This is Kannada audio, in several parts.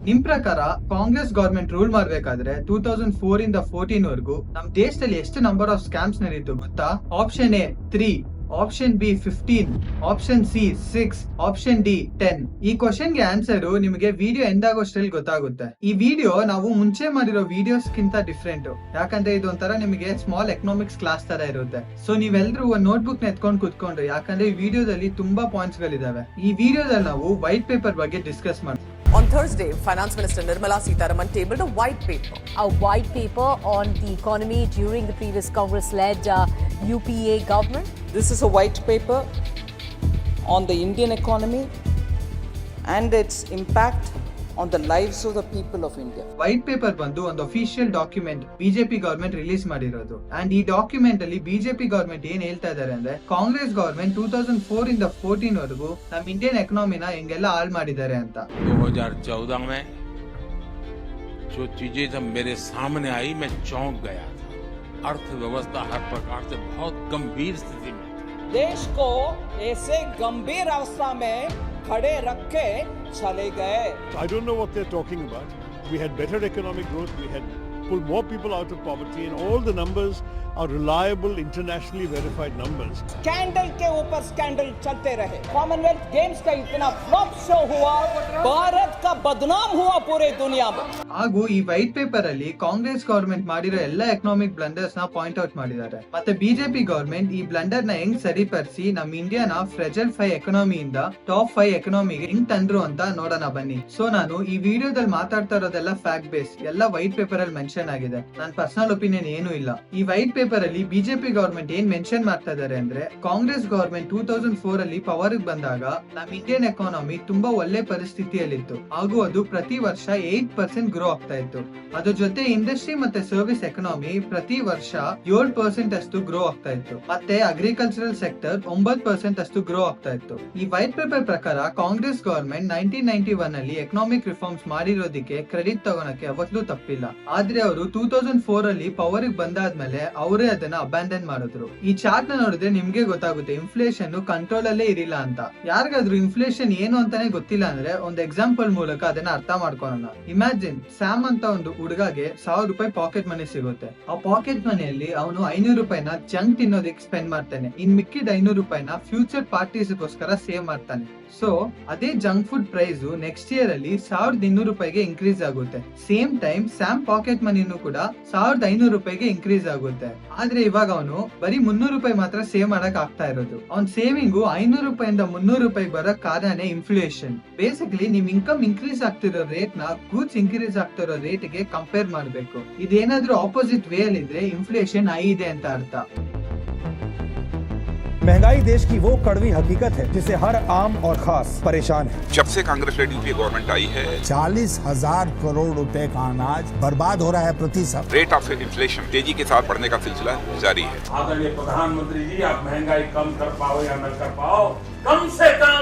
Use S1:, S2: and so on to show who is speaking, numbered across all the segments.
S1: ನಿಮ್ ಪ್ರಕಾರ ಕಾಂಗ್ರೆಸ್ ಗವರ್ಮೆಂಟ್ ರೂಲ್ ಮಾಡ್ಬೇಕಾದ್ರೆ 2004 ಇಂದ 14 ವರೆಗೂ ನಮ್ ದೇಶದಲ್ಲಿ ಎಷ್ಟು ನಂಬರ್ ಆಫ್ ಸ್ಕ್ಯಾಮ್ಸ್ ನಡೀತು ಗೊತ್ತಾ? Option A 3, option B 15, option C 6, option D 10. ಈ ಕ್ವಶನ್ ಗೆ ಆನ್ಸರ್ ನಿಮಗೆ ವಿಡಿಯೋ ಎಂಡ್ ಆಗೋಷ್ಟ್ರಲ್ಲಿ ಗೊತ್ತಾಗುತ್ತೆ. ಈ ವಿಡಿಯೋ ನಾವು ಮುಂಚೆ ಮಾಡಿರೋ ವಿಡಿಯೋಸ್ ಗಿಂತ ಡಿಫ್ರೆಂಟ್, ಯಾಕಂದ್ರೆ ಇದು ಒಂಥರ ನಿಮಗೆ ಸ್ಮಾಲ್ ಎಕನಾಮಿಕ್ಸ್ ಕ್ಲಾಸ್ ತರ ಇರುತ್ತೆ. ಸೊ ನೀವೆಲ್ಲರೂ ಒಂದು ನೋಟ್ಬುಕ್ ನ ಎತ್ಕೊಂಡು ಕುತ್ಕೊಂಡ್ರಿ, ಯಾಕಂದ್ರೆ ಈ ವಿಡಿಯೋದಲ್ಲಿ ತುಂಬಾ ಪಾಯಿಂಟ್ಸ್ ಗಳಿದಾವೆ. ಈ ವಿಡಿಯೋದಲ್ಲಿ ನಾವು ವೈಟ್ ಪೇಪರ್ ಬಗ್ಗೆ ಡಿಸ್ಕಸ್ ಮಾಡ್ತೀವಿ.
S2: On Thursday, Finance Minister Nirmala Sitharaman tabled a white paper.
S3: A white paper on the economy during the previous Congress-led UPA government.
S4: This is a white paper on the Indian economy and its impact on the lives of the people of India.
S1: White paper ಬಂದು ಒಂದು official document BJP government release ಮಾಡಿರೋದು. ಅಂಡ್ ಈ ಡಾಕ್ಯುಮೆಂಟ್ ಅಲ್ಲಿ ಬಿಜೆಪಿ ಗವರ್ಮೆಂಟ್ ಏನ್ ಹೇಳ್ತಾ ಇದಾರೆ ಅಂದ್ರೆ, ಕಾಂಗ್ರೆಸ್ ಗವರ್ಮೆಂಟ್ 2004 ಇಂದ 14 ವರೆಗೂ ನಮ್ ಇಂಡಿಯನ್ ಎಕನಾಮಿನ ಹೆಂಗೆಲ್ಲ ಹಾಳು ಮಾಡಿದ್ದಾರೆ ಅಂತ.
S5: 2014 में जो चीजें जब मेरे सामने आई मैं चौंक गया था. अर्थव्यवस्था हर प्रकार से बहुत गंभीर स्थिति में.
S4: देश को ऐसे गंभीर अवस्था में खड़े रख के चले गए.
S6: I don't know what they're talking about. We had better economic growth. We had pulled more people out of poverty, and all the numbers are reliable, internationally verified numbers.
S4: Scandal के ऊपर स्कैंडल चलते रहे. कॉमनवेल्थ गेम्स का इतना फ्लॉप शो हुआ, भारत का बदनाम हुआ पूरे दुनिया में.
S1: ಹಾಗೂ ಈ ವೈಟ್ ಪೇಪರ್ ಅಲ್ಲಿ ಕಾಂಗ್ರೆಸ್ ಗವರ್ಮೆಂಟ್ ಮಾಡಿರೋ ಎಲ್ಲ ಎಕನಾಮಿಕ್ ಬ್ಲಂಡರ್ಸ್ ನ ಪಾಯಿಂಟ್ ಔಟ್ ಮಾಡಿದ್ದಾರೆ. ಮತ್ತೆ ಬಿಜೆಪಿ ಗವರ್ಮೆಂಟ್ ಈ ಬ್ಲಂಡರ್ ನ ಹೆಂಗ್ ಸರಿಪಡಿಸಿ ನಮ್ ಇಂಡಿಯಾನ ಫ್ರೆಜಲ್ 5 ಎಕನಾಮಿಯಿಂದ ಟಾಪ್ 5 ಎಕನಾಮಿಗೆ ಹೆಂಗ್ ತಂದ್ರು ಅಂತ ನೋಡೋಣ ಬನ್ನಿ. ಸೊ ನಾನು ಈ ವಿಡಿಯೋದಲ್ಲಿ ಮಾತಾಡ್ತಾ ಇರೋದೆಲ್ಲ ಫ್ಯಾಕ್ಟ್ ಬೇಸ್, ಎಲ್ಲ ವೈಟ್ ಪೇಪರ್ ಅಲ್ಲಿ ಮೆನ್ಷನ್ ಆಗಿದೆ. ನನ್ನ ಪರ್ಸನಲ್ ಒಪಿನಿಯನ್ ಏನೂ ಇಲ್ಲ. ಈ ವೈಟ್ ಪೇಪರ್ ಅಲ್ಲಿ ಬಿಜೆಪಿ ಗವರ್ಮೆಂಟ್ ಏನ್ ಮೆನ್ಷನ್ ಮಾಡ್ತಾ ಇದಾರೆ ಅಂದ್ರೆ, ಕಾಂಗ್ರೆಸ್ ಗವರ್ಮೆಂಟ್ 2004 ಅಲ್ಲಿ ಪವರ್ ಬಂದಾಗ ನಮ್ ಇಂಡಿಯನ್ ಎಕಾನಮಿ ತುಂಬಾ ಒಳ್ಳೆ ಪರಿಸ್ಥಿತಿಯಲ್ಲಿತ್ತು, ಹಾಗೂ ಅದು ಪ್ರತಿ ವರ್ಷ 8% ಗ್ರೋ ಆಗ್ತಾ ಇತ್ತು. ಅದ್ರ ಜೊತೆ ಇಂಡಸ್ಟ್ರಿ ಮತ್ತೆ ಸರ್ವಿಸ್ ಎಕನಾಮಿ ಪ್ರತಿ ವರ್ಷ 7% ಅಷ್ಟು ಗ್ರೋ ಆಗ್ತಾ ಇತ್ತು. ಮತ್ತೆ ಅಗ್ರಿಕಲ್ಚರಲ್ ಸೆಕ್ಟರ್ 9% ಅಷ್ಟು ಗ್ರೋ ಆಗ್ತಾ ಇತ್ತು. ಈ ವೈಟ್ ಪೇಪರ್ ಪ್ರಕಾರ ಕಾಂಗ್ರೆಸ್ ಗವರ್ಮೆಂಟ್ 1991 ಅಲ್ಲಿ ಎಕನಾಮಿಕ್ ರಿಫಾರ್ಮ್ಸ್ ಮಾಡಿರೋದಕ್ಕೆ ಕ್ರೆಡಿಟ್ ತಗೊಳಕ್ಕೆ ಯಾವತ್ತೂ ತಪ್ಪಿಲ್ಲ. ಆದ್ರೆ ಅವರು 2004 ಅಲ್ಲಿ ಪವರ್ ಬಂದಾದ್ಮೇಲೆ ಅವರೇ ಅದನ್ನ ಅಬ್ಯಾಂಡನ್ ಮಾಡಿದ್ರು. ಈ ಚಾರ್ಟ್ ನ ನೋಡಿದ್ರೆ ನಿಮ್ಗೆ ಗೊತ್ತಾಗುತ್ತೆ ಇನ್ಫ್ಲೇಷನ್ ಕಂಟ್ರೋಲ್ ಅಲ್ಲೇ ಇರಿಲ್ಲ ಅಂತ. ಯಾರಿಗಾದ್ರೂ ಇನ್ಫ್ಲೇಷನ್ ಏನು ಅಂತಾನೆ ಗೊತ್ತಿಲ್ಲ ಅಂದ್ರೆ ಒಂದು ಎಕ್ಸಾಂಪಲ್ ಮೂಲಕ ಅದನ್ನ ಅರ್ಥ ಮಾಡ್ಕೊಳ್ಳೋಣ. ಇಮ್ಯಾಜಿನ್ ಸ್ಯಾಮ್ ಅಂತ ಒಂದು ಹುಡುಗಗೆ 1000 ರೂಪಾಯಿ ಪಾಕೆಟ್ ಮನಿ ಸಿಗುತ್ತೆ. ಆ ಪಾಕೆಟ್ ಮನಿಯಲ್ಲಿ ಅವನು 500 ರೂಪಾಯಿನ ಜಂಕ್ ತಿನ್ನೋದಕ್ಕೆ ಸ್ಪೆಂಡ್ ಮಾಡ್ತಾನೆ. ಇನ್ ಮಿಕ್ಕಿದ 500 ರೂಪಾಯಿನ ಫ್ಯೂಚರ್ ಪಾರ್ಟೀಸ್ಗೋಸ್ಕರ ಸೇವ್ ಮಾಡ್ತಾನೆ. ಸೊ ಅದೇ junk food price next year ಅಲ್ಲಿ 1200 ರೂಪಾಯಿಗೆ ಇನ್ಕ್ರೀಸ್ ಆಗುತ್ತೆ. ಸೇಮ್ ಟೈಮ್ ಸ್ಯಾಮ್ ಪಾಕೆಟ್ ಮನಿನೂ ಕೂಡ 1500 ರೂಪಾಯಿಗೆ ಇನ್ಕ್ರೀಸ್ ಆಗುತ್ತೆ. ಆದ್ರೆ ಇವಾಗ ಅವನು ಬರೀ 300 ರೂಪಾಯಿ ಮಾತ್ರ ಸೇವ್ ಮಾಡಕ್ ಆಗ್ತಾ ಇರೋದು. ಅವ್ನ್ ಸೇವಿಂಗು 500 ರೂಪಾಯಿಂದ 300 ರೂಪಾಯಿ ಬರಕ್ ಕಾರಣನೇ ಇನ್ಫ್ಲೇಷನ್. ಬೇಸಿಕಲಿ ನಿಮ್ ಇನ್ಕಮ್ ಇನ್ಕ್ರೀಸ್ ಆಗ್ತಿರೋ ರೇಟ್ ನ ಗೂಡ್ಸ್ ಇನ್ಕ್ರೀಸ್ ಆಗ್ತಿರೋ ರೇಟ್ ಗೆ ಕಂಪೇರ್ ಮಾಡ್ಬೇಕು. ಇದೇನಾದ್ರೂ ಆಪೋಸಿಟ್ ವೇ ಅಲ್ಲಿ ಇದ್ರೆ ಇನ್ಫ್ಲೇಷನ್ ಹೈ ಇದೆ ಅಂತ ಅರ್ಥ.
S7: महंगाई देश की वो कड़वी हकीकत है जिसे हर आम और खास परेशान है.
S8: जब से कांग्रेस लेड यूपीए गवर्नमेंट आई है
S7: 40,000 करोड़ रुपए का अनाज बर्बाद हो रहा है प्रति साल.
S8: रेट ऑफ इन्फ्लेशन तेजी के साथ बढ़ने का सिलसिला जारी है.
S5: आदरणीय प्रधानमंत्री जी, आप महंगाई कम कर पाओ या न कर पाओ, कम से कम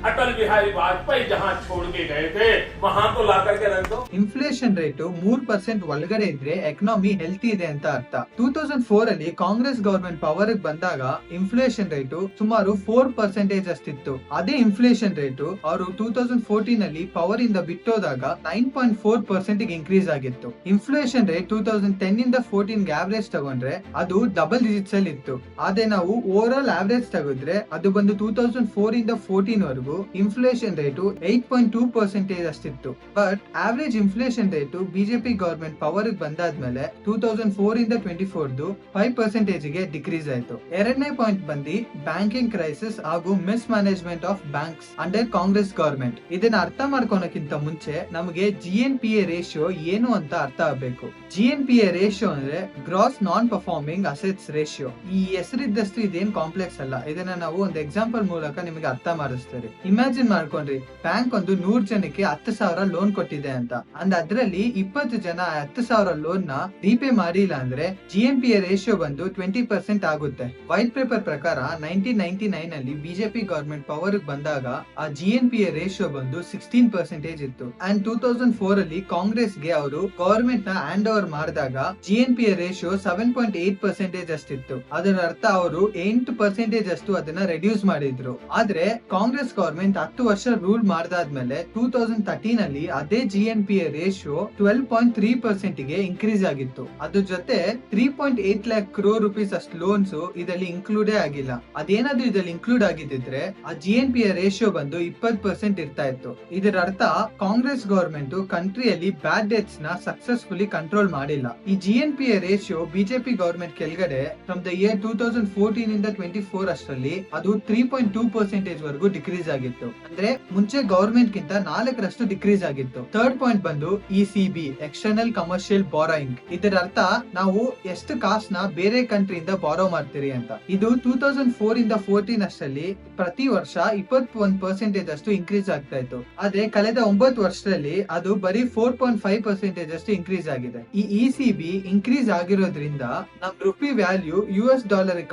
S5: अटल बिहारी वाजपेयी जहां छोड़ के गए थे वहां तो ला करके रख दो.
S1: ಇನ್ಫ್ಲೇಷನ್ ರೇಟ್ 3% ಒಳಗಡೆ ಇದ್ರೆ ಎಕನಾಮಿ ಹೆಲ್ತಿ ಇದೆ ಅಂತ ಅರ್ಥ. 2004 ಅಲ್ಲಿ ಕಾಂಗ್ರೆಸ್ ಗವರ್ಮೆಂಟ್ ಪವರ್ ಬಂದಾಗ ಇನ್ಫ್ಲೇಷನ್ ರೇಟ್ ಸುಮಾರು 4% ಅಷ್ಟಿತ್ತು. ಅದೇ ಇನ್ಫ್ಲೇಷನ್ ರೇಟ್ ಅವರು 2014 ಅಲ್ಲಿ ಪವರ್ ಇಂದ ಬಿಟ್ಟೋದಾಗ 9.4% ಇನ್ಕ್ರೀಸ್ ಆಗಿತ್ತು. ಇನ್ಫ್ಲೇಷನ್ ರೇಟ್ 2010 ಇಂದ 14 ಗೆ ಆವರೇಜ್ ತಗೊಂಡ್ರೆ ಅದು ಡಬಲ್ ಡಿಜಿಟ್ಸ್ ಅಲ್ಲಿ ಇತ್ತು. ಅದೇ ನಾವು ಓವರ್ ಆಲ್ ಆವರೇಜ್ ತಗೊಂಡ್ರೆ ಅದು ಬಂದು 2004 ಇಂದ 14 ವರೆಗೂ ಇನ್ಫ್ಲೇಷನ್ ರೇಟ್ 8.2% ಅಷ್ಟಿತ್ತು. But average inflation rate BJP government power ಬಂದಾದ್ಮೇಲೆ 2004 ಇಂದ 24 5% ಗೆ ಡಿಕ್ರೀಸ್ ಆಯ್ತು. ಎರಡನೇ ಪಾಯಿಂಟ್ ಬಂದು ಬ್ಯಾಂಕಿಂಗ್ ಕ್ರೈಸಿಸ್ ಹಾಗೂ miss management of banks under Congress government. ಇದನ್ನ ಅರ್ಥ ಮಾಡ್ಕೊಳಕ್ಕಿಂತ ಮುಂಚೆ ನಮಗೆ GNPA ರೇಷಿಯೋ ಏನು ಅಂತ ಅರ್ಥ ಆಗ್ಬೇಕು. GNPA ರೇಷಿಯೋ ಅಂದ್ರೆ gross non performing assets ratio. ಈ ಹೆಸರಿದ್ದಷ್ಟು ಇದೇನ್ ಕಾಂಪ್ಲೆಕ್ಸ್ ಅಲ್ಲ. ಇದನ್ನ ನಾವು ಒಂದು ಎಕ್ಸಾಂಪಲ್ ಮೂಲಕ ನಿಮಗೆ ಅರ್ಥ ಮಾಡಿಸ್ತಾರೆ. ಇಮ್ಯಾಜಿನ್ ಮಾಡ್ಕೊಂಡ್ರಿ, ಬ್ಯಾಂಕ್ ಒಂದು 100 ಜನಕ್ಕೆ 10,000 ಲೋನ್ ಕೊಟ್ಟಿದೆ ಅಂತ. ಅಂಡ್ ಅದ್ರಲ್ಲಿ 20 ಜನ 10,000 ಲೋನ್ ನ ರೀಪೇ ಮಾಡಿಲ್ಲ ಅಂದ್ರೆ GNPA ರೇಷಿಯೋ ಬಂದು 20% ಆಗುತ್ತೆ. ವೈಟ್ ಪೇಪರ್ ಪ್ರಕಾರ 1999 ಅಲ್ಲಿ ಬಿಜೆಪಿ ಗವರ್ಮೆಂಟ್ ಪವರ್ ಬಂದಾಗ ಆ GNPA ರೇಷಿಯೋ ಬಂದು 16% ಇತ್ತು. ಅಂಡ್ 2004 ಅಲ್ಲಿ ಕಾಂಗ್ರೆಸ್ ಗೆ ಅವರು ಗವರ್ಮೆಂಟ್ ನ ಹ್ಯಾಂಡ್ ಓವರ್ ಮಾಡಿದಾಗ GNPA ರೇಷಿಯೋ 7.8% ಅಷ್ಟಿತ್ತು. ಅದರ ಅರ್ಥ ಅವರು 8% ಅಷ್ಟು ಅದನ್ನ ರೆಡ್ಯೂಸ್ ಮಾಡಿದ್ರು. ಆದ್ರೆ ಕಾಂಗ್ರೆಸ್ ಗವರ್ಮೆಂಟ್ 10 ವರ್ಷ ರೂಲ್ ಮಾಡ್ದಾದ್ಮೇಲೆ 2013 ಅಲ್ಲಿ ಅದೇ GNPA ರೇಷಿಯೋ 12.3% ಗೆ ಇನ್ಕ್ರೀಸ್ ಆಗಿತ್ತು. ಅದ್ರ ಜೊತೆ 3.8 lakh crore rupees ಅಷ್ಟು ಲೋನ್ಸ್ ಇದರಲ್ಲಿ ಇನ್ಕ್ಲೂಡೇ ಆಗಿಲ್ಲ. ಅದೇನಾದ್ರೂ ಇದರಲ್ಲಿ ಇನ್ಕ್ಲೂಡ್ ಆಗಿದ್ದಿದ್ರೆ ಆ GNPA ರೇಷಿಯೋ ಬಂದು 20% ಇರ್ತಾ ಇತ್ತು. ಇದರ ಅರ್ಥ ಕಾಂಗ್ರೆಸ್ ಗವರ್ಮೆಂಟ್ ಕಂಟ್ರಿಯಲ್ಲಿ ಬ್ಯಾಡ್ ಡೆಟ್ಸ್ ನ ಸಕ್ಸಸ್ಫುಲಿ ಕಂಟ್ರೋಲ್ ಮಾಡಿಲ್ಲ. ಈ GNPA ರೇಷಿಯೋ ಬಿಜೆಪಿ ಗವರ್ಮೆಂಟ್ ಕೆಳಗಡೆ ಫ್ರಮ್ ದ ಇಯರ್ 2014 ಇಂದ 24 ಅಷ್ಟರಲ್ಲಿ ಅದು 3.2% ವರೆಗೂ ಡಿಕ್ರೀಸ್ ಆಗಿತ್ತು. ಅಂದ್ರೆ ಮುಂಚೆ ಗವರ್ಮೆಂಟ್ ಗಿಂತ 4ರಷ್ಟು ಡಿಕ್ರೀಸ್ ಆಗಿತ್ತು. ಥರ್ಡ್ ಪಾಯಿಂಟ್ ಬಂದು ECB ಎಕ್ಸ್ಟರ್ನಲ್ ಕಮರ್ಷಿಯಲ್ ಬಾರೋಯಿಂಗ್. ಇದರ ಅರ್ಥ ನಾವು ಎಷ್ಟು ಕಾಸ್ನ ಬೇರೆ ಕಂಟ್ರಿಯಿಂದ ಬಾರೋ ಮಾಡ್ತೀರಿ ಅಂತ. ಇದು 2004 ಇಂದ 14 ಅಷ್ಟರಲ್ಲಿ ಪ್ರತಿ ವರ್ಷ 21% ಅಷ್ಟು ಇನ್ಕ್ರೀಸ್ ಆಗ್ತಾ ಇತ್ತು. ಆದ್ರೆ ಕಳೆದ 9 ವರ್ಷದಲ್ಲಿ ಅದು ಬರೀ 4.5% ಅಷ್ಟು ಇನ್ಕ್ರೀಸ್ ಆಗಿದೆ. ಈ ECB ಇನ್ಕ್ರೀಸ್ ಆಗಿರೋದ್ರಿಂದ ನಮ್ ರುಪಿ ವ್ಯಾಲ್ಯೂ $US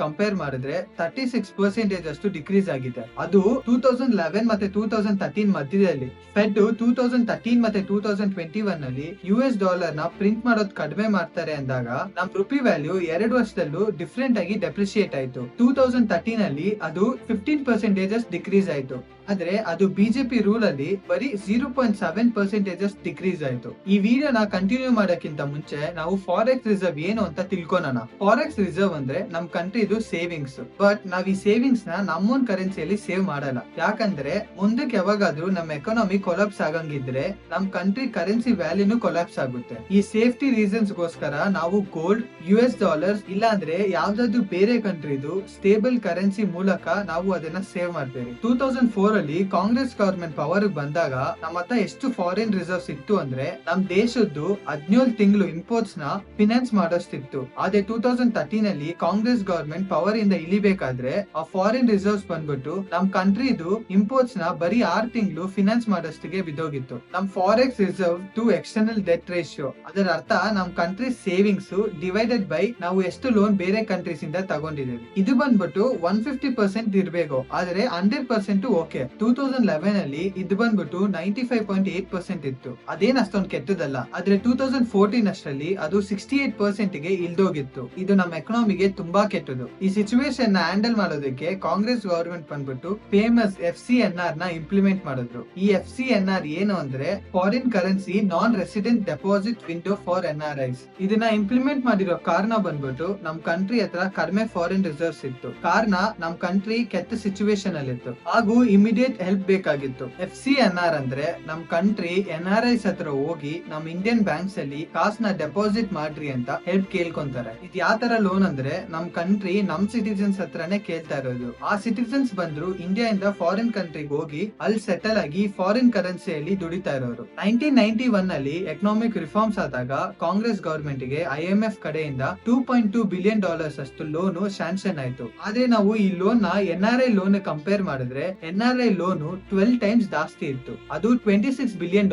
S1: ಕಂಪೇರ್ ಮಾಡಿದ್ರೆ 36% ಅಷ್ಟು ಡಿಕ್ರೀಸ್ ಆಗಿದೆ. ಅದು 2011 ಮತ್ತೆ 2013 ಮಧ್ಯದಲ್ಲಿ. ಫೆಡ್ 2013 ಮತ್ತೆ 2021 ನಲ್ಲಿ US ನ ಪ್ರಿಂಟ್ ಮಾಡೋದು ಕಡಿಮೆ ಮಾಡ್ತಾರೆ ಅಂದಾಗ ನಮ್ ರುಪಿ ವ್ಯಾಲ್ಯೂ 2 ವರ್ಷದಲ್ಲೂ ಡಿಫ್ರೆಂಟ್ ಆಗಿ ಡೆಪ್ರಿಶಿಯೇಟ್ ಆಯ್ತು. 2013 ಅಲ್ಲಿ ಅದು 15% ಡಿಕ್ರೀಸ್ ಆಯ್ತು. ಆದ್ರೆ ಅದು ಬಿಜೆಪಿ ರೂಲ್ ಅಲ್ಲಿ ಬರೀ 0.7% ಡಿಕ್ರೀಸ್ ಆಯ್ತು. ಈ ವಿಡಿಯೋನ ಕಂಟಿನ್ಯೂ ಮಾಡೋಕ್ಕಿಂತ ಮುಂಚೆ ನಾವು ಫಾರೆಕ್ಸ್ ರಿಸರ್ವ್ ಏನು ಅಂತ ತಿಳ್ಕೊಳೋಣ. ಫಾರೆಕ್ಸ್ ರಿಸರ್ವ್ ಅಂದ್ರೆ ನಮ್ ಕಂಟ್ರಿದು ಸೇವಿಂಗ್ಸ್. ಬಟ್ ನಾವ್ ಈ ಸೇವಿಂಗ್ಸ್ ನ ನಮ್ಮ ಓನ್ ಕರೆನ್ಸಿಯಲ್ಲಿ ಸೇವ್ ಮಾಡಲ್ಲ. ಯಾಕಂದ್ರೆ ಮುಂದಕ್ಕೆ ಯಾವಾಗಾದ್ರೂ ನಮ್ ಎಕಾನಮಿ ಕೊಲಾಪ್ಸ್ ಆಗಂಗಿದ್ರೆ ನಮ್ ಕಂಟ್ರಿ ಕರೆನ್ಸಿ ವ್ಯಾಲ್ಯೂನು ಕೊಲಾಪ್ಸ್ ಆಗುತ್ತೆ. ಈ ಸೇಫ್ಟಿ ರೀಸನ್ಸ್ ಗೋಸ್ಕರ ನಾವು ಗೋಲ್ಡ್, US ಡಾಲರ್ಸ್ ಇಲ್ಲಾಂದ್ರೆ ಯಾವ್ದಾದ್ರು ಬೇರೆ ಕಂಟ್ರಿದು ಸ್ಟೇಬಲ್ ಕರೆನ್ಸಿ ಮೂಲಕ ನಾವು ಅದನ್ನ ಸೇವ್ ಮಾಡ್ತೇವೆ. 2004 ಅಲ್ಲಿ ಕಾಂಗ್ರೆಸ್ ಗವರ್ಮೆಂಟ್ ಪವರ್ ಬಂದಾಗ ನಮ್ಮ ಹತ್ರ ಎಷ್ಟು ಫಾರಿನ್ ರಿಸರ್ವ್ಸ್ ಇತ್ತು ಅಂದ್ರೆ ನಮ್ ದೇಶದ್ದು 17 ತಿಂಗಳು ಇಂಪೋರ್ಟ್ಸ್ ನ ಫಿನಾನ್ಸ್ ಮಾಡೋಷ್ಟಿತ್ತು. ಆದ್ರೆ 2013 ಅಲ್ಲಿ ಕಾಂಗ್ರೆಸ್ ಗವರ್ಮೆಂಟ್ ಪವರ್ ಇಂದ ಇಳಿಬೇಕಾದ್ರೆ ಆ ಫಾರಿನ್ ರಿಸರ್ವ್ಸ್ ಬಂದ್ಬಿಟ್ಟು ನಮ್ ಕಂಟ್ರಿದು ಇಂಪೋರ್ಟ್ಸ್ ನ ಬರೀ 6 ತಿಂಗಳು ಫಿನಾನ್ಸ್ ಮಾಡೋಷ್ಟಿಗೆ ಬಿದ್ದೋಗಿತ್ತು. ನಮ್ forex reserve to external debt ratio. ಅದರ ಅರ್ಥ ನಮ್ ಕಂಟ್ರಿ ಸೇವಿಂಗ್ಸ್ ಡಿವೈಡೆಡ್ ಬೈ ನಾವು ಎಷ್ಟು ಲೋನ್ ಬೇರೆ ಕಂಟ್ರೀಸ್ ಇಂದ ತಗೊಂಡಿದ್ದೀವಿ. ಇದು ಬಂದ್ಬಿಟ್ಟು 150% ಇರ್ಬೇಕು. ಆದ್ರೆ 100% ಓಕೆ. 2011 ಅಲ್ಲಿ ಇದು ಬಂದ್ಬಿಟ್ಟು 95.8% ಇತ್ತು. ಅದೇನ್ ಅಷ್ಟೊಂದು ಕೆಟ್ಟದಲ್ಲ. ಆದ್ರೆ 2014 ಅಷ್ಟರಲ್ಲಿ ಅದು 68% ಗೆ ಇಳ್ದೋಗಿತ್ತು. ಇದು ನಮ್ಮ ಎಕನಾಮಿಗೆ ತುಂಬಾ ಕೆಟ್ಟದು. ಈ ಸಿಚುವೇಶನ್ ನ ಹ್ಯಾಂಡಲ್ ಮಾಡೋದಕ್ಕೆ ಕಾಂಗ್ರೆಸ್ ಗವರ್ಮೆಂಟ್ ಬಂದ್ಬಿಟ್ಟು ಫೇಮಸ್ FCNR ನ ಇಂಪ್ಲಿಮೆಂಟ್ ಮಾಡಿದ್ರು. ಈ FCNR ಏನು ಅಂದ್ರೆ foreign currency non resident deposit window for NRIs. ಇದನ್ನ ಇಂಪ್ಲಿಮೆಂಟ್ ಮಾಡಿರೋ ಕಾರಣ ಬಂದ್ಬಿಟ್ಟು ನಮ್ ಕಂಟ್ರಿ ಹತ್ರ ಕಡಿಮೆ ಫಾರಿನ್ ರಿಸರ್ವ್ಸ್ ಇತ್ತು. ಕಾರಣ ನಮ್ ಕಂಟ್ರಿ ಕೆಟ್ಟ ಸಿಚುವೇಶನ್ ಅಲ್ಲಿ ಇತ್ತು ಹಾಗೂ ಇಮಿಡಿಯೇಟ್ ಹೆಲ್ಪ್ ಬೇಕಾಗಿತ್ತು. FCNR ಅಂದ್ರೆ ನಮ್ ಕಂಟ್ರಿ NRIs ಹತ್ರ ಹೋಗಿ ನಮ್ ಇಂಡಿಯನ್ ಬ್ಯಾಂಕ್ಸ್ ಅಲ್ಲಿ ಕಾಸ್ನ ಡೆಪಾಸಿಟ್ ಮಾಡ್ರಿ ಅಂತ ಹೆಲ್ಪ್ ಕೇಳ್ಕೊಂತಾರೆ. ಇದು ಯಾವ ತರ ಲೋನ್ ಅಂದ್ರೆ ನಮ್ ಕಂಟ್ರಿ ನಮ್ ಸಿಟಿಸನ್ಸ್ ಹತ್ರನೇ ಕೇಳ್ತಾ ಇರೋದು. ಆ ಸಿಟಿಸನ್ಸ್ ಬಂದ್ರು ಇಂಡಿಯಾ ಇಂದ ಫಾರಿನ್ ಕಂಟ್ರಿಗೆ ಹೋಗಿ ಅಲ್ಲಿ ಸೆಟಲ್ ಆಗಿ ಫಾರಿನ್ ಕರೆನ್ಸಿಯಲ್ಲಿ ದುಡಿತಾ ಇರೋರು. 1991 ಅಲ್ಲಿ ಎಕನಾಮಿಕ್ ರಿಫಾರ್ಮ್ಸ್ ಆದಾಗ ಕಾಂಗ್ರೆಸ್ ಗವರ್ಮೆಂಟ್ ಗೆ IMF ಕಡೆಯಿಂದ $2.2 billion ಅಷ್ಟು ಲೋನ್ ಶಾಂಕ್ಷನ್ ಆಯ್ತು. ಆದ್ರೆ ನಾವು ಈ ಲೋನ್ ನ NRI ಲೋನ್ ಕಂಪೇರ್ ಮಾಡಿದ್ರೆ NRI ಲೋನ್ 12 ಟೈಮ್ಸ್ ಜಾಸ್ತಿ ಇತ್ತು. ಅದು $26 billion.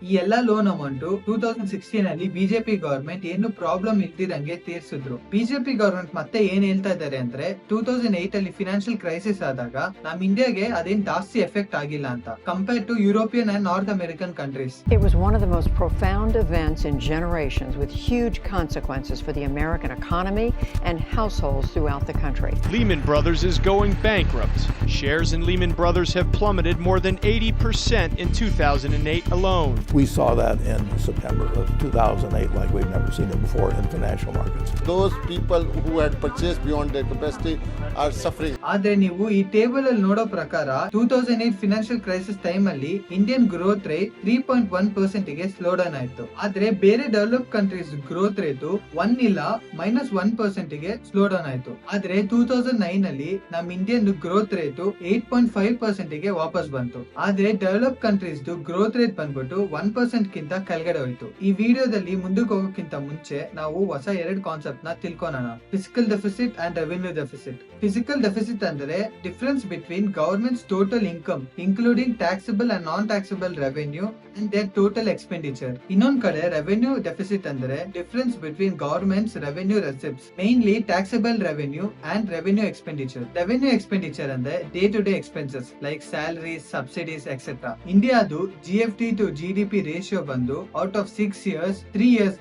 S1: ಈ ಎಲ್ಲಾ ಲೋನ್ ಅಮೌಂಟ್ 2016 ಅಲ್ಲಿ ಬಿಜೆಪಿ ಗವರ್ಮೆಂಟ್ ಏನು ಪ್ರಾಬ್ಲಮ್ ಇಲ್ದಿರಂಗೆ ತೀರ್ಸಿದ್ರು. ಬಿಜೆಪಿ ಗವರ್ಮೆಂಟ್ ಮತ್ತೆ ಏನ್ ಹೇಳ್ತಾ ಇದಾರೆ ಅಂದ್ರೆ 2008 ಅಲ್ಲಿ ಫಿನಾನ್ಷಿಯಲ್ ಕ್ರೈಸಿಸ್ ಆದಾಗ ನಮ್ ಇಂಡಿಯಾಗೆ ಅದೇನ್ ಜಾಸ್ತಿ ಎಫೆಕ್ಟ್ ಆಗಿಲ್ಲ ಅಂತ compare to European and North American countries.
S9: It was one of the most profound events in generations with huge consequences for the American economy and households throughout the country.
S10: Lehman Brothers is going bankrupt. Shares in Lehman Brothers have plummeted more than 80% in 2008 alone.
S11: We saw that in September of 2008 like we've never seen it before in financial markets.
S12: Those people who had purchased beyond their capacity are suffering.
S1: ಆದ್ರೆ ನೀವು ಈ ಟೇಬಲ್ ಅಲ್ಲಿ ನೋಡೋ ಪ್ರಕಾರ 2008 ಫಿನಾನ್ಷಿಯಲ್ ಕ್ರೈಸಿಸ್ ಟೈಮ್ ಅಲ್ಲಿ ಇಂಡಿಯನ್ ಗ್ರೋತ್ ರೇಟ್ 3.1% ಗೆ ಸ್ಲೋ ಡೌನ್ ಆಯ್ತು. ಆದ್ರೆ ಬೇರೆ ಡೆವಲಪ್ ಕಂಟ್ರೀಸ್ ಗ್ರೋತ್ ರೇಟ್ 1 ಇಲ್ಲ -1% ಗೆ ಸ್ಲೋ ಡೌನ್ ಆಯ್ತು. ಆದ್ರೆ 2009 ಅಲ್ಲಿ ನಮ್ ಇಂಡಿಯನ್ ಗ್ರೋತ್ ರೇಟ್ 8.5% ಗೆ ವಾಪಸ್ ಬಂತು. ಆದ್ರೆ ಡೆವಲಪ್ ಕಂಟ್ರೀಸ್ ಗ್ರೋತ್ ರೇಟ್ ಬಂದ್ಬಿಟ್ಟು 1% ಗಿಂತ ಕೆಳಗಡೆ ಹೋಯ್ತು. ಈ ವಿಡಿಯೋದಲ್ಲಿ ಮುಂದಕ್ಕೆ ಹೋಗೋಕ್ಕಿಂತ ಮುಂಚೆ ನಾವು ಹೊಸ 2 ಕಾನ್ಸೆಪ್ಟ್ ನ ತಿಳ್ಕೊಳ್ಳೋಣ. Fiscal deficit and revenue deficit. Fiscal deficit ಅಂದ್ರೆ difference between government's total income including taxable and non taxable revenue and their total expenditure. ಇನ್ನೊಂದ್ ಕಡೆ ರೆವೆನ್ಯೂ ಡೆಫಿಸಿಟ್ ಅಂದ್ರೆ difference between government's revenue receipts mainly taxable revenue and revenue expenditure. Revenue expenditure ಅಂದ್ರೆ day to day expenses like like salaries, subsidies etcetera. ಇಂಡಿಯಾದು GFT to GDP ರೇಷಿಯೋ ಬಂದು out of 6 years 3 years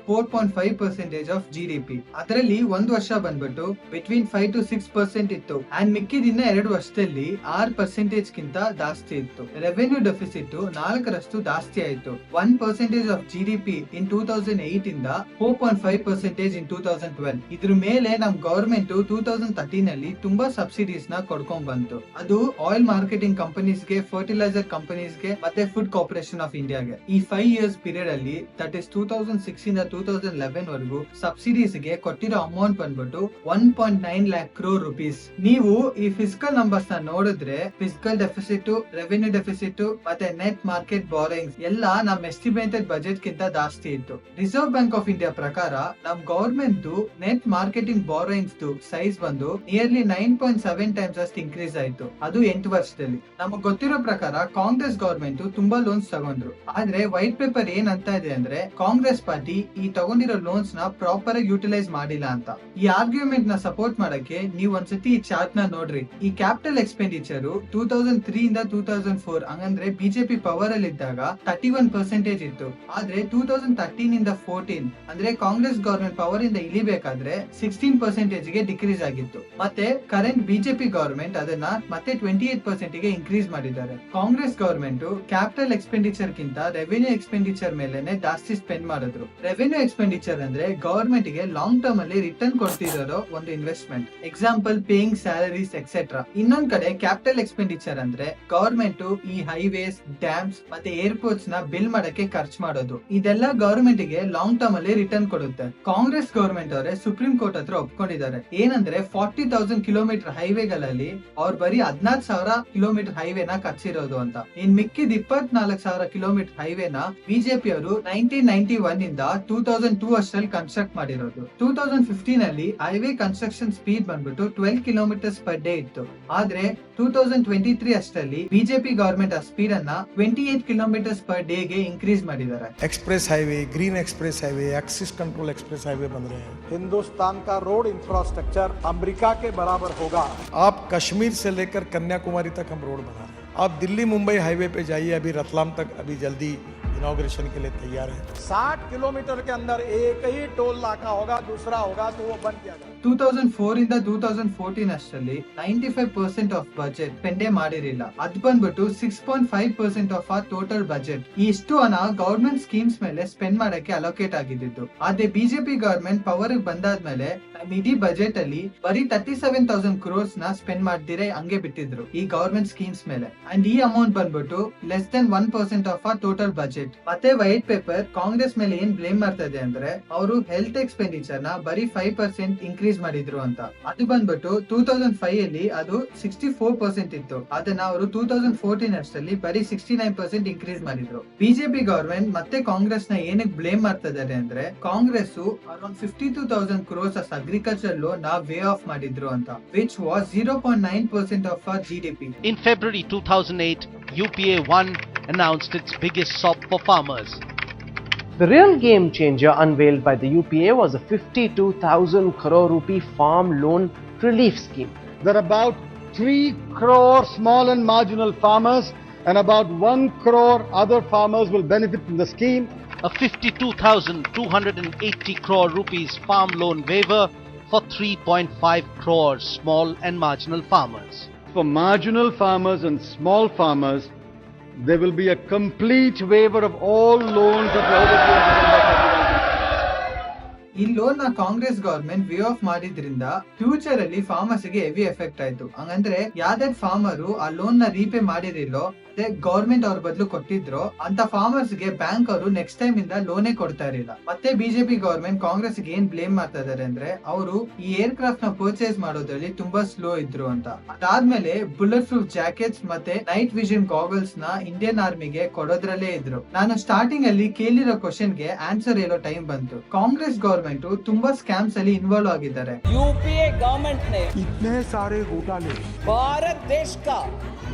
S1: 4.5% of GDP. ಅದರಲ್ಲಿ ಒಂದು ವರ್ಷ ಬಂದ್ಬಿಟ್ಟು ಬಿಟ್ವೀನ್ 5 to 6% ಇತ್ತು ಅಂಡ್ ಮಿಕ್ಕಿದಿನ್ನ 2 ವರ್ಷದಲ್ಲಿ 6% ಗಿಂತ ಜಾಸ್ತಿ ಇತ್ತು. ರೆವೆನ್ಯೂ ಡೆಫಿಸಿಟ್ 4% ಜಾಸ್ತಿ ಆಯಿತು. 1% ಆಫ್ GDP ಇನ್ 2008 ಇಂದ 4.5% ಇನ್ 2012. ಇದ್ರ ಮೇಲೆ ನಮ್ ಗವರ್ಮೆಂಟ್ 2013 ಅಲ್ಲಿ ತುಂಬಾ ಸಬ್ಸಿಡೀಸ್ ನ ಕೊಡ್ಕೊಂಡ್ ಬಂತು. ಅದು ಆಯಿಲ್ ಮಾರ್ಕೆಟಿಂಗ್ ಕಂಪನೀಸ್ ಗೆ, ಫರ್ಟಿಲೈಸರ್ ಕಂಪನೀಸ್ ಗೆ ಮತ್ತೆ ಫುಡ್ ಕಾರ್ಪೊರೇಷನ್ ಆಫ್ ಇಂಡಿಯಾಗೆ. ಈ 5 years ಪೀರಿಯಡ್ ಅಲ್ಲಿ ದಟ್ ಇಸ್ 2006 ಇಂದ 2011 ವರೆಗೂ ಸಬ್ಸಿಡೀಸ್ ಗೆ ಕೊಟ್ಟಿರೋ ಅಮೌಂಟ್ ಬಂದ್ಬಿಟ್ಟು 1.9 lakh crore rupees. ನೀವು ಈ ಫಿಸ್ಕಲ್ ನಂಬರ್ಸ್ ನ ನೋಡಿದ್ರೆ ಫಿಸ್ಕಲ್ ಡೆಫಿಸಿಟ್, ರೆವೆನ್ಯೂ ಡೆಫಿಸಿಟ್ ಮತ್ತೆ ನೆಟ್ ಮಾರ್ಕೆಟ್ ಬಾರೋಯಿಂಗ್ಸ್ ಎಲ್ಲ ನಮ್ ಎಸ್ಟಿಮೇಟೆಡ್ ಬಜೆಟ್ ಗಿಂತ ಜಾಸ್ತಿ ಇತ್ತು. ರಿಸರ್ವ್ ಬ್ಯಾಂಕ್ ಆಫ್ ಇಂಡಿಯಾ ಪ್ರಕಾರ ನಮ್ government net marketing borrowings size ಬಂದು ನಿಯರ್ಲಿ 9.7 times ಅಷ್ಟು ಇನ್ಕ್ರೀಸ್ ಆಯ್ತು. ಅದು 8 ವರ್ಷದಲ್ಲಿ. ನಮಗ್ ಗೊತ್ತಿರೋ ಪ್ರಕಾರ ಕಾಂಗ್ರೆಸ್ ಗವರ್ಮೆಂಟ್ ತುಂಬಾ ಲೋನ್ಸ್ ತಗೊಂಡ್ರು. ಆದ್ರೆ ವೈಟ್ ಪೇಪರ್ ಏನ್ ಅಂತ ಇದೆ ಅಂದ್ರೆ ಕಾಂಗ್ರೆಸ್ ಪಾರ್ಟಿ ಈ ತಗೊಂಡಿರೋ ಲೋನ್ಸ್ ನ ಪ್ರಾಪರ್ ಆಗಿ ಯೂಟಿಲೈಸ್ ಮಾಡಿಲ್ಲ ಅಂತ. ಈ ಆರ್ಗ್ಯುಮೆಂಟ್ ನ ಸಪೋರ್ಟ್ ಮಾಡಕ್ಕೆ ನೀವು ಒಂದ್ಸತಿ ಈ ಚಾರ್ಟ್ ನ ನೋಡ್ರಿ. ಈ ಕ್ಯಾಪಿಟಲ್ ಎಕ್ಸ್ಪೆಂಡಿಚರ್ 2003 ಇಂದ 2004 ಹಂಗಂದ್ರೆ ಬಿಜೆಪಿ ಪವರ್ ಅಲ್ಲಿ ಇದ್ದಾಗ 31% ಇತ್ತು. ಆದ್ರೆ 2013 ಇಂದ 14 ಅಂದ್ರೆ ಕಾಂಗ್ರೆಸ್ ಗವರ್ಮೆಂಟ್ ಪವರ್ ಇಂದ ಇಳಿಬೇಕಾದ್ರೆ 16% ಗೆ ಡಿಕ್ರೀಸ್ ಆಗಿತ್ತು. ಮತ್ತೆ ಕರೆಂಟ್ ಬಿಜೆಪಿ ಗವರ್ಮೆಂಟ್ ಅದನ್ನ ಮತ್ತೆ 28% ಗೆ ಇನ್ಕ್ರೀಸ್ ಮಾಡಿದ್ದಾರೆ. ಕಾಂಗ್ರೆಸ್ ಗವರ್ಮೆಂಟ್ ಕ್ಯಾಪಿಟಲ್ ಎಕ್ಸ್ಪೆಂಡಿಚರ್ ಗಿಂತ ರೆವೆನ್ಯೂ ಎಕ್ಸ್ಪೆಂಡಿಚರ್ ಮೇಲೆನೆ ಜಾಸ್ತಿ ಸ್ಪೆಂಡ್ ಮಾಡಿದ್ರು. ರೆವೆನ್ಯೂ ಎಕ್ಸ್ಪೆಂಡಿಚರ್ ಅಂದ್ರೆ ಗವರ್ಮೆಂಟ್ ಗೆ ಲಾಂಗ್ ಟರ್ಮ್ ಅಲ್ಲಿ ರಿಟರ್ನ್ ಕೊಡ್ತಿರೋ ಒಂದು investment. Example paying salaries etcetera. ಇನ್ನೊಂದ್ ಕಡೆ ಕ್ಯಾಪಿಟಲ್ ಎಕ್ಸ್ಪೆಂಡಿಚರ್ ಅಂದ್ರೆ ಗವರ್ಮೆಂಟ್ ಈ ಹೈವೇಸ್, ಡ್ಯಾಮ್ಸ್ ಮತ್ತೆ ಏರ್ಪೋರ್ಟ್ಸ್ ನ ಬಿಲ್ ಮಾಡಕ್ಕೆ ಖರ್ಚು ಮಾಡೋದು. ಇದೆಲ್ಲ ಗವರ್ಮೆಂಟ್ ಗೆ ಲಾಂಗ್ ಟರ್ಮ್ ಅಲ್ಲಿ ರಿಟರ್ನ್ ಕೊಡುತ್ತೆ. ಕಾಂಗ್ರೆಸ್ ಗವರ್ಮೆಂಟ್ ಅವರೇ ಸುಪ್ರೀಂ ಕೋರ್ಟ್ ಹತ್ರ ಒಪ್ಕೊಂಡಿದ್ದಾರೆ. ಏನಂದ್ರೆ 40,000 ಕಿಲೋಮೀಟರ್ ಹೈವೇಗಳಲ್ಲಿ ಅವ್ರು ಬರೀ 14,000 ಕಿಲೋಮೀಟರ್ ಹೈವೇನ ಕಟ್ಸಿರೋದು ಅಂತ. ಇನ್ ಮಿಕ್ಕಿದ 24,000 ಕಿಲೋಮೀಟರ್ ಹೈವೇನ ಬಿಜೆಪಿ ಅವರು 1991 ಇಂದ 2002 ಅಷ್ಟರಲ್ಲಿ ಕನ್ಸ್ಟ್ರಕ್ಟ್ ಮಾಡಿರೋದು. 2015 ಅಲ್ಲಿ ಹೈವೇ ಕನ್ಸ್ಟ್ರಕ್ಷನ್ ಸ್ಪೀಡ್ ಬಂದ್ಬಿಟ್ಟು 12 kilometers per day ಇತ್ತು. ಆದ್ರೆ 2023 ಅಷ್ಟರಲ್ಲಿ ಬಿಜೆಪಿ ಗವರ್ಮೆಂಟ್ ಆ ಸ್ಪೀಡ್ ಅನ್ನ 28 kilometers per day ಗೆ ಇನ್ಕ್ರೀಸ್ ಮಾಡಿದ್ದಾರೆ.
S7: Express highway, green express highway, axis control express highway बन रहे हैं.
S12: हिंदुस्तान का रोड इंफ्रास्ट्रक्चर अमेरिका के बराबर होगा.
S7: आप कश्मीर से लेकर कन्याकुमारी तक हम रोड बना रहे हैं. आप दिल्ली मुंबई हाईवे पे जाइए, अभी रतलाम तक अभी जल्दी इनॉग्रेशन के लिए तैयार है.
S12: 60 किलोमीटर के अंदर एक ही टोल नाका होगा, दूसरा होगा तो वो बंद किया जाएगा.
S1: 2004 ಇಂದ 2014 ಅಷ್ಟರಲ್ಲಿ 95% ಆಫ್ ಬಜೆಟ್ ಸ್ಪೆಂಡೇ ಮಾಡಿರಲಿಲ್ಲ. ಅದ್ ಬಂದ್ಬಿಟ್ಟು 6.5% ಆಫ್ ಆ ಟೋಟಲ್ ಬಜೆಟ್. ಇಷ್ಟು ಹಣ ಗವರ್ಮೆಂಟ್ ಸ್ಕೀಮ್ಸ್ ಮೇಲೆ ಸ್ಪೆಂಡ್ ಮಾಡಕ್ಕೆ ಅಲೋಕೇಟ್ ಆಗಿದ್ದು. ಆದ್ರೆ ಬಿಜೆಪಿ ಗವರ್ಮೆಂಟ್ ಪವರ್ ಬಂದಾದ್ಮೇಲೆ ಇಡೀ ಬಜೆಟ್ ಅಲ್ಲಿ ಬರೀ 37,000 crores ನ ಸ್ಪೆಂಡ್ ಮಾಡ್ದಿರೆ ಹಂಗೆ ಬಿಟ್ಟಿದ್ರು ಈ ಗವರ್ಮೆಂಟ್ ಸ್ಕೀಮ್ಸ್ ಮೇಲೆ. ಅಂಡ್ ಈ ಅಮೌಂಟ್ ಬಂದ್ಬಿಟ್ಟು ಲೆಸ್ ದೆನ್ 1% ಆಫ್ ಆ ಟೋಟಲ್ ಬಜೆಟ್. ಮತ್ತೆ ವೈಟ್ ಪೇಪರ್ ಕಾಂಗ್ರೆಸ್ ಮೇಲೆ ಏನ್ ಬ್ಲೇಮ್ ಮಾಡ್ತಾ ಇದೆ ಅಂದ್ರೆ ಅವರು ಹೆಲ್ತ್ ಎಕ್ಸ್ಪೆಂಡಿಚರ್ ನ ಬರೀ 5% ಇನ್ಕ್ರೀಸ್ ಮಾಡಿದ್ರು ಅಂತ. ಅದು ಬಂದ್ಬಿಟ್ಟು 2005 ಅಲ್ಲಿ ಅದು 64% ಇತ್ತು. ಅದನ್ನ ಅವರು 2014 ಅಷ್ಟರಲ್ಲಿ ಬರೀ 69% ಇನ್ಕ್ರೀಸ್ ಮಾಡಿದ್ರು. ಬಿಜೆಪಿ ಗವರ್ಮೆಂಟ್ ಮತ್ತೆ ಕಾಂಗ್ರೆಸ್ ನ ಏನಕ್ಕೆ ಬ್ಲೇಮ್ ಮಾಡ್ತಾ ಇದ್ದಾರೆ ಅಂದ್ರೆ Congress around 52,000 crores agriculture loan ನ ವೇ ಆಫ್ ಮಾಡಿದ್ರು ಅಂತ, which was 0.9% of our GDP.
S13: In February 2008, UPA 1 announced its biggest SOP for farmers.
S14: The real game changer unveiled by the UPA was a 52,000 crore rupee farm loan relief scheme.
S12: There are about 3 crore small and marginal farmers and about 1 crore other farmers will benefit from the scheme.
S13: A 52,280 crore rupees farm loan waiver for 3.5 crore small and marginal farmers.
S12: For marginal farmers and small farmers, there will be a complete waiver of all loans that were
S1: ಈ ಲೋನ್ ನ ಕಾಂಗ್ರೆಸ್ ಗವರ್ಮೆಂಟ್ ವೇ ಆಫ್ ಮಾಡಿದ್ರಿಂದ ಫ್ಯೂಚರ್ ಅಲ್ಲಿ ಫಾರ್ಮರ್ಸ್ ಗೆ ಹೆವಿ ಎಫೆಕ್ಟ್ ಆಯ್ತು. ಹಂಗಂದ್ರೆ ಯಾವ್ದಾದ್ ಫಾರ್ಮರ್ ಆ ಲೋನ್ ನ ರೀಪೇ ಮಾಡಿರಿಲ್ಲೋ ಗವರ್ಮೆಂಟ್ ಅವ್ರ ಬದಲು ಕೊಟ್ಟಿದ್ರು ಅಂತ ಫಾರ್ಮರ್ಸ್ ಗೆ ಬ್ಯಾಂಕ್ ಅವರು ನೆಕ್ಸ್ಟ್ ಟೈಮ್ ಇಂದ ಲೋನೇ ಕೊಡ್ತಾ ಇರಲಿಲ್ಲ. ಮತ್ತೆ ಬಿಜೆಪಿ ಗವರ್ಮೆಂಟ್ ಕಾಂಗ್ರೆಸ್ ಗೆ ಏನ್ ಬ್ಲೇಮ್ ಮಾಡ್ತಾ ಇದಾರೆ ಅಂದ್ರೆ ಅವರು ಈ ಏರ್ ಕ್ರಾಫ್ಟ್ ನ ಪರ್ಚೇಸ್ ಮಾಡೋದ್ರಲ್ಲಿ ತುಂಬಾ ಸ್ಲೋ ಇದ್ರು ಅಂತ. ಅದಾದ್ಮೇಲೆ ಬುಲೆಟ್ ಪ್ರೂಫ್ ಜಾಕೆಟ್ಸ್ ಮತ್ತೆ ನೈಟ್ ವಿಷನ್ ಗಾಗಲ್ಸ್ ನ ಇಂಡಿಯನ್ ಆರ್ಮಿಗೆ ಕೊಡೋದ್ರಲ್ಲೇ ಇದ್ರು. ನಾನು ಸ್ಟಾರ್ಟಿಂಗ್ ಅಲ್ಲಿ ಕೇಳಿರೋ ಕ್ವಶನ್ ಗೆ ಆನ್ಸರ್ ಹೇಳೋ ಟೈಮ್ ಬಂತು. ಕಾಂಗ್ರೆಸ್ ಗವರ್ಮೆಂಟ್ ತುಂಬಾ ಸ್ಕ್ಯಾಮ್ಸ್ ಅಲ್ಲಿ ಇನ್ವಾಲ್ವ್ ಆಗಿದ್ದಾರೆ.
S4: यूपीए गवर्नमेंट ने
S7: इतने सारे घोटाले,
S4: भारत देश का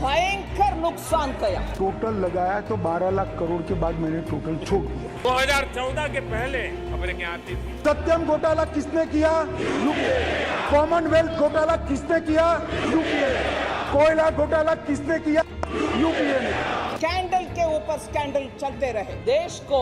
S4: भयंकर नुकसान किया.
S7: टोटल लगाया तो 12 लाख करोड़ के बाद मैंने टोटल छोड़ दिया.
S5: 2014 के पहले खबरें क्या आती थी?
S7: सत्यम घोटाला किसने किया? यूपीए. कॉमनवेल्थ घोटाला किसने किया? यूपीए. कोयला घोटाला किसने किया? यूपीए ने।
S4: स्कैंडल के ऊपर स्कैंडल चलते रहे, देश को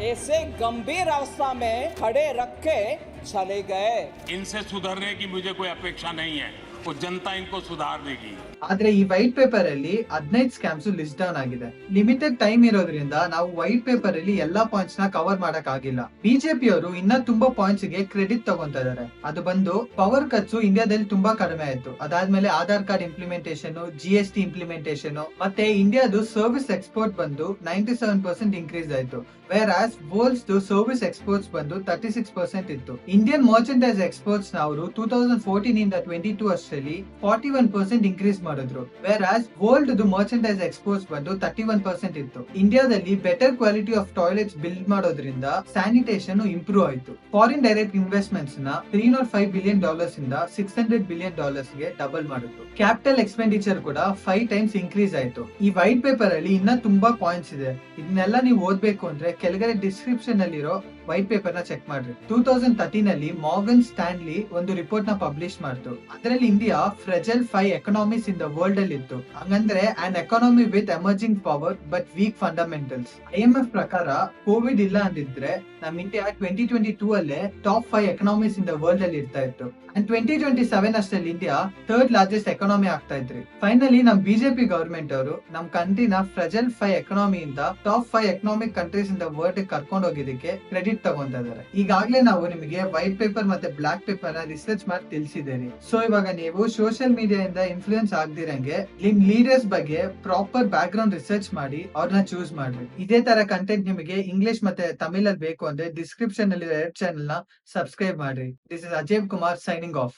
S4: ऐसे गंभीर अवस्था में खड़े रख के चले गए।
S5: इनसे सुधरने की मुझे कोई अपेक्षा नहीं है, वो जनता इनको सुधार देगी।
S1: ಆದ್ರೆ ಈ ವೈಟ್ ಪೇಪರ್ ಅಲ್ಲಿ 15 ಸ್ಕ್ಯಾಮ್ಸ್ ಲಿಸ್ಟ್ ಡೌನ್ ಆಗಿದೆ. ಲಿಮಿಟೆಡ್ ಟೈಮ್ ಇರೋದ್ರಿಂದ ನಾವು ವೈಟ್ ಪೇಪರ್ ಅಲ್ಲಿ ಎಲ್ಲಾ ಪಾಯಿಂಟ್ಸ್ ನ ಕವರ್ ಮಾಡಕ್ ಆಗಿಲ್ಲ. ಬಿಜೆಪಿ ಅವರು ಇನ್ನ ತುಂಬಾ ಪಾಯಿಂಟ್ಸ್ ಗೆ ಕ್ರೆಡಿಟ್ ತಗೊಂತಾ ಇದಾರೆ. ಅದು ಬಂದು ಪವರ್ ಕಟ್ಸ್ ಇಂಡಿಯಾದಲ್ಲಿ ತುಂಬಾ ಕಡಿಮೆ ಆಯ್ತು. ಅದಾದ್ಮೇಲೆ Aadhaar card implementation, GST implementation, ಮತ್ತೆ ಇಂಡಿಯಾದು ಸರ್ವಿಸ್ ಎಕ್ಸ್ಪೋರ್ಟ್ ಬಂದು 97% ಇನ್ಕ್ರೀಸ್ ಆಯ್ತು. ವೇರಾಸ್ ವರ್ಲ್ಡ್ಸ್ ಸರ್ವಿಸ್ ಎಕ್ಸ್ಪೋರ್ಟ್ಸ್ ಬಂದು 36% ಇತ್ತು. ಇಂಡಿಯನ್ ಮರ್ಚೆಂಡೈಸ್ ಎಕ್ಸ್ಪೋರ್ಟ್ಸ್ ನ ಅವರು 2014 ಇಂದ 22 ಅಷ್ಟರಲ್ಲಿ 41% ಇನ್ಕ್ರೀಸ್ ಮಾಡಿದ್ರು. ವೇರಾಸ್ ವರ್ಲ್ಡ್ ಮರ್ಚೆಂಡೈಸ್ ಎಕ್ಸ್ಪೋರ್ಟ್ಸ್ ಬಂದು 31% ಇತ್ತು. ಇಂಡಿಯಾದಲ್ಲಿ better quality of toilets build ಮಾಡೋದ್ರಿಂದ ಸ್ಯಾನಿಟೇಷನ್ ಇಂಪ್ರೂವ್ ಆಯ್ತು. ಫಾರಿನ್ ಡೈರೆಕ್ಟ್ ಇನ್ವೆಸ್ಟ್ಮೆಂಟ್ಸ್ ನ $305 billion ಇಂದ $600 billion ಗೆ ಡಬಲ್ ಮಾಡಿದ್ರು. ಕ್ಯಾಪಿಟಲ್ ಎಕ್ಸ್ಪೆಂಡಿಚರ್ ಕೂಡ 5 times ಇನ್ಕ್ರೀಸ್ ಆಯ್ತು. ಈ ವೈಟ್ ಪೇಪರ್ ಅಲ್ಲಿ ಇನ್ನ ತುಂಬಾ ಪಾಯಿಂಟ್ಸ್ ಇದೆ. ಇದನ್ನೆಲ್ಲ ನೀವು ಓದ್ಬೇಕು ಅಂದ್ರೆ ಕೆಳಗಡೆ ಡಿಸ್ಕ್ರಿಪ್ಷನ್ ಅಲ್ಲಿರೋ ವೈಟ್ ಪೇಪರ್ ನ ಚೆಕ್ ಮಾಡ್ರಿ. 2013 ಅಲ್ಲಿ ಮಾರ್ಗನ್ ಸ್ಟ್ಯಾನ್ಲಿ ಒಂದು ರಿಪೋರ್ಟ್ ನ ಪಬ್ಲಿಷ್ ಮಾಡ್ತು. ಅದರಲ್ಲಿ India fragile 5 economies in the world ಅಲ್ಲಿ ಇತ್ತು. ಹಂಗಂದ್ರೆ an economy with emerging power but weak fundamentals. IMF ಪ್ರಕಾರ ಕೋವಿಡ್ ಇಲ್ಲ ಅಂದಿದ್ರೆ ನಮ್ ಇಂಡಿಯಾ 2022 ಅಲ್ಲೇ top 5 economies in the world ಅಲ್ಲಿ ಇರ್ತಾ ಇತ್ತು. ಅಂಡ್ 2027 ಅಷ್ಟಲ್ಲಿ ಇಂಡಿಯಾ 3rd largest ಎಕಾನಮಿ ಆಗ್ತಾ ಇದ್ರಿ. ಫೈನಲಿ ನಮ್ ಬಿಜೆಪಿ ಗವರ್ಮೆಂಟ್ ಅವರು ನಮ್ ಕಂಟ್ರಿನ ಫ್ರೆಜಲ್ 5 ಎಕನಾಮಿ ಇಂದ top 5 economic countries in the world ಕರ್ಕೊಂಡು ಹೋಗಿದ್ದಕ್ಕೆ ಕ್ರೆಡಿಟ್ ತಗೊಂತಾ ಇದಾರೆ. ಈಗಾಗ್ಲೇ ನಾವು ನಿಮಗೆ ವೈಟ್ ಪೇಪರ್ ಮತ್ತೆ ಬ್ಲಾಕ್ ಪೇಪರ್ ನ ರಿಸರ್ಚ್ ಮಾಡಿ ತಿಳಿಸಿದ್ದೇನೆ. ಸೊ ಇವಾಗ ನೀವು ಸೋಷಿಯಲ್ ಮೀಡಿಯಾ ಇಂದ ಇನ್ಫ್ಲೂಯೆನ್ಸ್ ಆಗದಿರಂಗೆ ನಿಮ್ ಲೀಡರ್ಸ್ ಬಗ್ಗೆ ಪ್ರಾಪರ್ ಬ್ಯಾಕ್ ಗ್ರೌಂಡ್ ರಿಸರ್ಚ್ ಮಾಡಿ ಅವ್ರನ್ನ ಚೂಸ್ ಮಾಡ್ರಿ. ಇದೇ ತರ ಕಂಟೆಂಟ್ ನಿಮಗೆ ಇಂಗ್ಲಿಷ್ ಮತ್ತೆ ತಮಿಳಲ್ಲಿ ಬೇಕು ಅಂದ್ರೆ ಡಿಸ್ಕ್ರಿಪ್ಷನ್ ಅಲ್ಲಿ 2 ಚಾನೆಲ್ ನ ಸಬ್ಸ್ಕ್ರೈಬ್ ಮಾಡ್ರಿ. This is Ajay Kumar signing off.